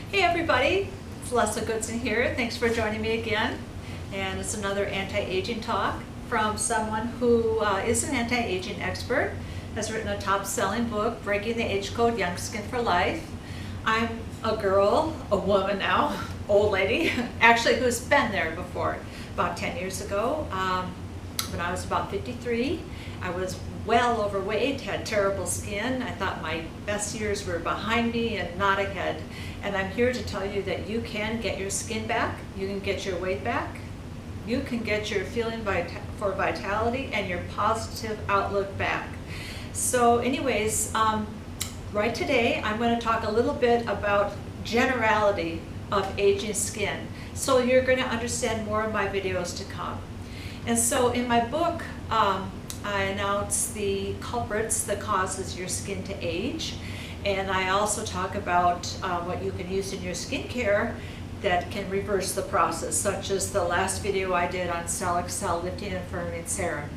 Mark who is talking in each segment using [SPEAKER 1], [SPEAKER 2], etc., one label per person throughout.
[SPEAKER 1] Hey everybody, it's Leslie Goodson here. Thanks for joining me again. And it's another anti-aging talk from someone who is an anti-aging expert, has written a top-selling book, Breaking the Age Code, Young Skin for Life. I'm a girl, a woman now, old lady, actually who's been there before, about 10 years ago. When I was about 53, I was well overweight, had terrible skin. I thought my best years were behind me and not ahead. And I'm here to tell you that you can get your skin back, you can get your weight back, you can get your feeling for vitality and your positive outlook back. So anyways, right today I'm going to talk a little bit about generality of aging skin. So you're going to understand more of my videos to come. And so in my book, I announce the culprits that causes your skin to age. And I also talk about what you can use in your skincare that can reverse the process, such as the last video I did on Cell Excel Lifting and Firming Serum.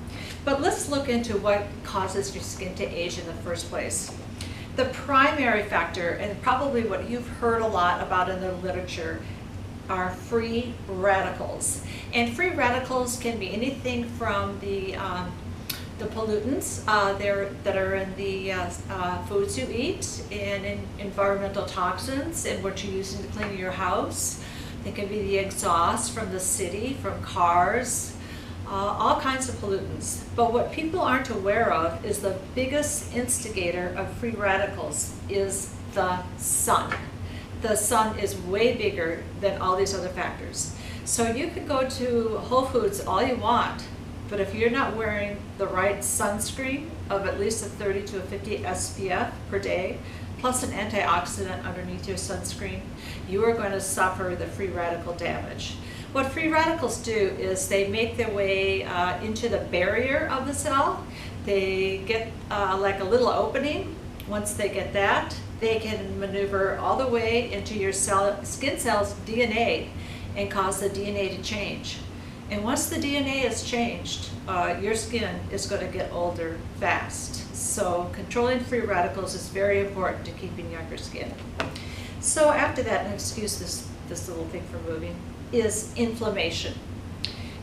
[SPEAKER 1] But let's look into what causes your skin to age in the first place. The primary factor, and probably what you've heard a lot about in the literature, are free radicals. And free radicals can be anything from the pollutants that are in the foods you eat, and in environmental toxins and what you're using to clean your house. They can be the exhaust from the city, from cars, all kinds of pollutants. But what people aren't aware of is the biggest instigator of free radicals is the sun. The sun is way bigger than all these other factors. So you could go to Whole Foods all you want, but if you're not wearing the right sunscreen of at least a 30 to a 50 SPF per day, plus an antioxidant underneath your sunscreen, you are going to suffer the free radical damage. What free radicals do is they make their way into the barrier of the cell. They get like a little opening. Once they get that, they can maneuver all the way into your skin cell's DNA and cause the DNA to change. And once the DNA is changed, your skin is going to get older fast. So controlling free radicals is very important to keeping younger skin. So after that, and excuse this little thing for moving, is inflammation.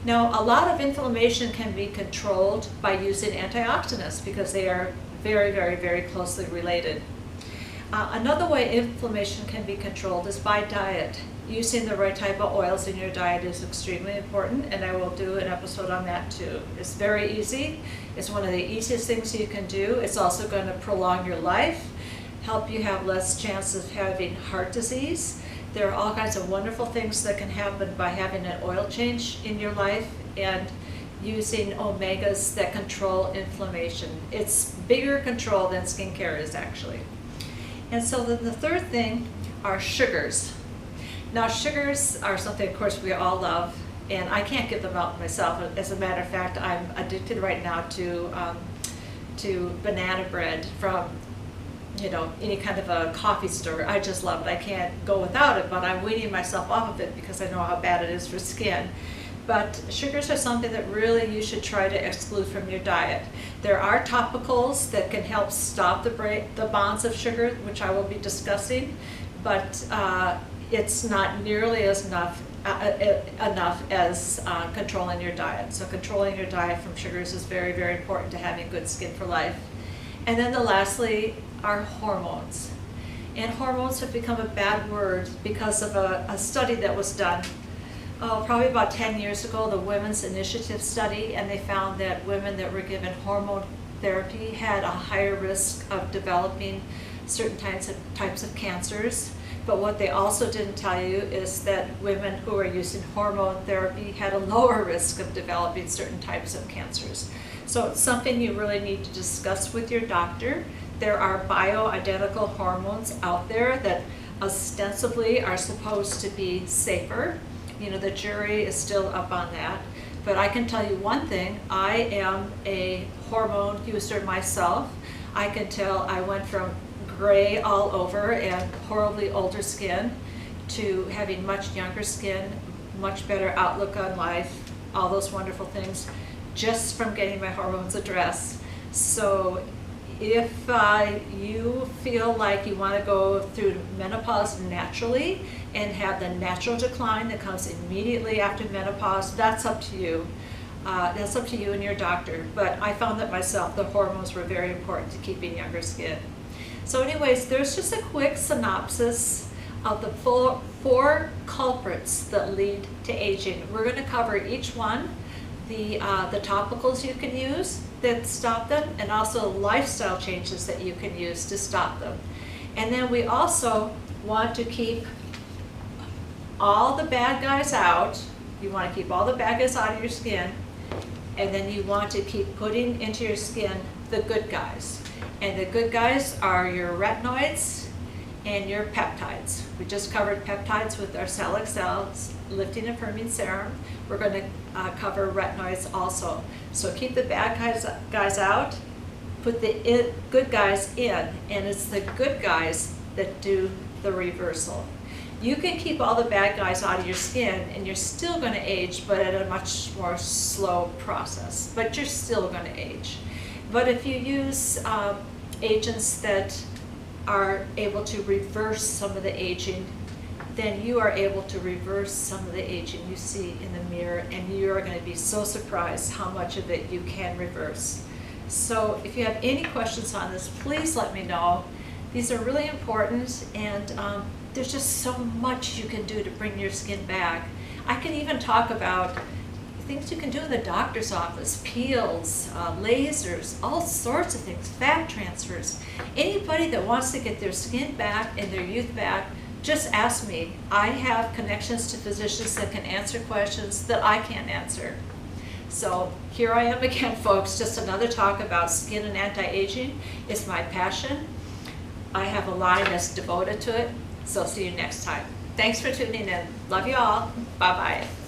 [SPEAKER 1] Now, a lot of inflammation can be controlled by using antioxidants because they are very, very, very closely related. Another way inflammation can be controlled is by diet. Using the right type of oils in your diet is extremely important, and I will do an episode on that too. It's very easy. It's one of the easiest things you can do. It's also going to prolong your life, help you have less chance of having heart disease. There are all kinds of wonderful things that can happen by having an oil change in your life and using omegas that control inflammation. It's bigger control than skincare is actually. And so then the third thing are sugars. Now sugars are something, of course, we all love, and I can't give them out myself. As a matter of fact, I'm addicted right now to banana bread from, you know, any kind of a coffee store. I just love it. I can't go without it, but I'm weaning myself off of it because I know how bad it is for skin. But sugars are something that really you should try to exclude from your diet. There are topicals that can help stop the bonds of sugar, which I will be discussing, but it's not nearly as enough as controlling your diet. So controlling your diet from sugars is very, very important to having good skin for life. And then lastly are hormones. And hormones have become a bad word because of a study that was done probably about 10 years ago, the Women's Initiative study, and they found that women that were given hormone therapy had a higher risk of developing certain types of cancers. But what they also didn't tell you is that women who are using hormone therapy had a lower risk of developing certain types of cancers. So it's something you really need to discuss with your doctor. There are bioidentical hormones out there that ostensibly are supposed to be safer. You know, the jury is still up on that. But I can tell you one thing, I am a hormone user myself. I can tell I went from gray all over and horribly older skin to having much younger skin, much better outlook on life, all those wonderful things, just from getting my hormones addressed. So if you feel like you want to go through menopause naturally and have the natural decline that comes immediately after menopause, that's up to you. That's up to you and your doctor. But I found that myself, the hormones were very important to keeping younger skin. So anyways, there's just a quick synopsis of the four culprits that lead to aging. We're going to cover each one, the topicals you can use that stop them, and also lifestyle changes that you can use to stop them. And then we also want to keep all the bad guys out. You want to keep all the bad guys out of your skin, and then you want to keep putting into your skin the good guys. And the good guys are your retinoids and your peptides. We just covered peptides with our Cell Excel lifting and firming serum. We're going to cover retinoids also. So keep the bad guys out, put the good guys in, and it's the good guys that do the reversal. You can keep all the bad guys out of your skin and you're still going to age, but at a much more slow process. But you're still going to age. But if you use agents that are able to reverse some of the aging, then you are able to reverse some of the aging you see in the mirror, and you are going to be so surprised how much of it you can reverse. So if you have any questions on this, please let me know. These are really important, and there's just so much you can do to bring your skin back. I can even talk about things you can do in the doctor's office, peels, lasers, all sorts of things, fat transfers. Anybody that wants to get their skin back and their youth back, just ask me. I have connections to physicians that can answer questions that I can't answer. So here I am again, folks, just another talk about skin and anti-aging. It's my passion. I have a line that's devoted to it. So see you next time. Thanks for tuning in. Love you all. Bye-bye.